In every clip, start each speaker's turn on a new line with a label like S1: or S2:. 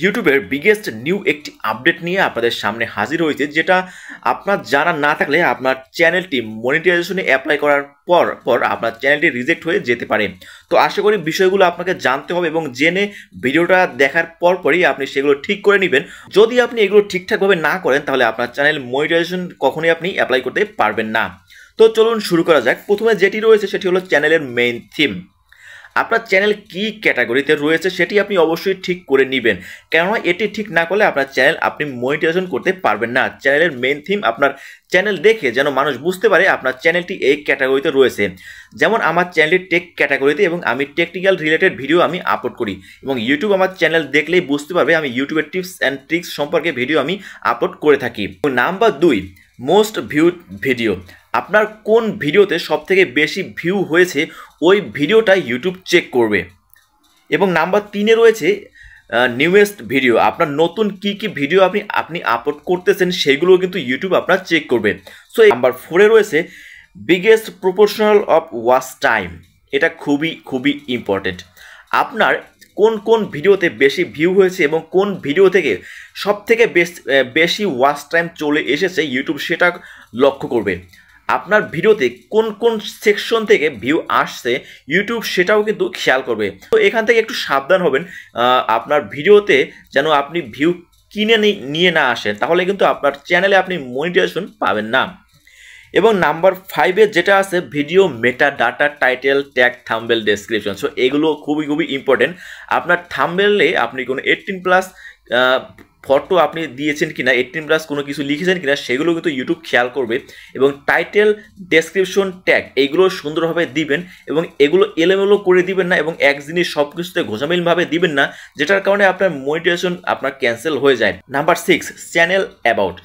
S1: ইউটিউবের biggest new একটি update নিয়ে আপনাদের সামনে হাজির হয়েছে, যেটা আপনার জানা না থাকলে আপনার চ্যানেলটি মনিটাইজেশনে অ্যাপ্লাই করার পর আপনার চ্যানেলটি রিজেক্ট হয়ে যেতে পারে। তো আশা করি বিষয়গুলো আপনাকে জানতে হবে এবং জেনে ভিডিওটা দেখার পরই আপনি সেগুলো ঠিক করে নেবেন। যদি আপনি এগুলো ঠিকঠাকভাবে না করেন তাহলে আপনার চ্যানেল মনিটাইজেশন কখনোই আপনি অ্যাপ্লাই করতে পারবেন না। তো চলুন শুরু করা যাক। প্রথমে যেটি রয়েছে সেটি হলো চ্যানেলের মেইন থিম। আপনার চ্যানেল কি ক্যাটাগরিতে রয়েছে সেটি আপনি অবশ্যই ঠিক করে নেবেন, কেননা এটি ঠিক না করলে আপনার চ্যানেল আপনি মনিটাইজেশন করতে পারবেন না। চ্যানেলের মেইন থিম আপনার চ্যানেল দেখে যেন মানুষ বুঝতে পারে আপনার চ্যানেলটি এই ক্যাটাগরিতে রয়েছে। যেমন আমার চ্যানেলটি টেক ক্যাটাগরিতে এবং আমি টেকনিক্যাল রিলেটেড ভিডিও আমি আপলোড করি এবং ইউটিউব আমার চ্যানেল দেখলেই বুঝতে পারবে আমি ইউটিউবের টিপস অ্যান্ড ট্রিক্স সম্পর্কে ভিডিও আমি আপলোড করে থাকি। Number 2, most viewed video. আপনার কোন ভিডিওতে সবথেকে বেশি ভিউ হয়েছে ওই ভিডিওটা ইউটিউব চেক করবে। এবং নাম্বার 3-এ রয়েছে নিউয়েস্ট ভিডিও। আপনার নতুন কি ভিডিও আপনি আপলোড করতেছেন সেইগুলোও কিন্তু ইউটিউব আপনার চেক করবে। সো নাম্বার 4-এ রয়েছে biggest proportional of watch time. এটা খুবই ইম্পর্টেন্ট। আপনার কোন ভিডিওতে বেশি ভিউ হয়েছে এবং কোন ভিডিও থেকে সবথেকে বেশি ওয়াচ টাইম চলে এসেছে ইউটিউব সেটা লক্ষ্য করবে। আপনার ভিডিওতে কোন সেকশন থেকে ভিউ আসছে ইউটিউব সেটাও কিন্তু খেয়াল করবে। তো এখান থেকে একটু সাবধান হবেন, আপনার ভিডিওতে যেন আপনি ভিউ কিনে নিয়ে না আসেন, তাহলে কিন্তু আপনার চ্যানেলে আপনি মনিটাইজেশন পাবেন না। এবং নাম্বার 5-এ যেটা আছে video meta data, title, tag, thumbnail, description. So এগুলো খুবই ইম্পর্টেন্ট। আপনার থাম্বনেলে আপনি কোনো 18+ ফটো আপনি দিয়েছেন কিনা, 18+ কোনো কিছু লিখেছেন কিনা সেগুলো কিন্তু ইউটিউব খেয়াল করবে। এবং টাইটেল, ডেসক্রিপশন, ট্যাগ এইগুলো সুন্দরভাবে দিবেন এবং এগুলো এলোমেলো করে দিবেন না এবং এক জিনিস সব কিছুতে ঘোষামিলভাবে দিবেন না, যেটার কারণে আপনার মনিটাইজেশন আপনার ক্যান্সেল হয়ে যায়। Number 6, channel about.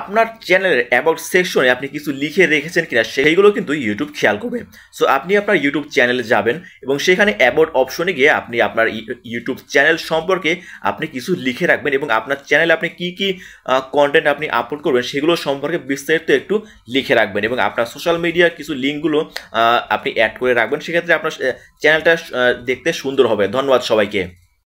S1: আপনার চ্যানেলের অ্যাবাউট সেকশনে আপনি কিছু লিখে রেখেছেন কিনা সেইগুলো কিন্তু ইউটিউব খেয়াল করবে। সো আপনি আপনার ইউটিউব চ্যানেলে যাবেন এবং সেখানে অ্যাবাউট অপশনে গিয়ে আপনি আপনার ইউটিউব চ্যানেল সম্পর্কে আপনি কিছু লিখে রাখবেন এবং আপনার চ্যানেলে আপনি কি কন্টেন্ট আপনি আপলোড করবেন সেগুলো সম্পর্কে বিস্তারিত একটু লিখে রাখবেন এবং আপনার সোশ্যাল মিডিয়ার কিছু লিঙ্কগুলো আপনি অ্যাড করে রাখবেন। সেক্ষেত্রে আপনার চ্যানেলটা দেখতে সুন্দর হবে। ধন্যবাদ সবাইকে।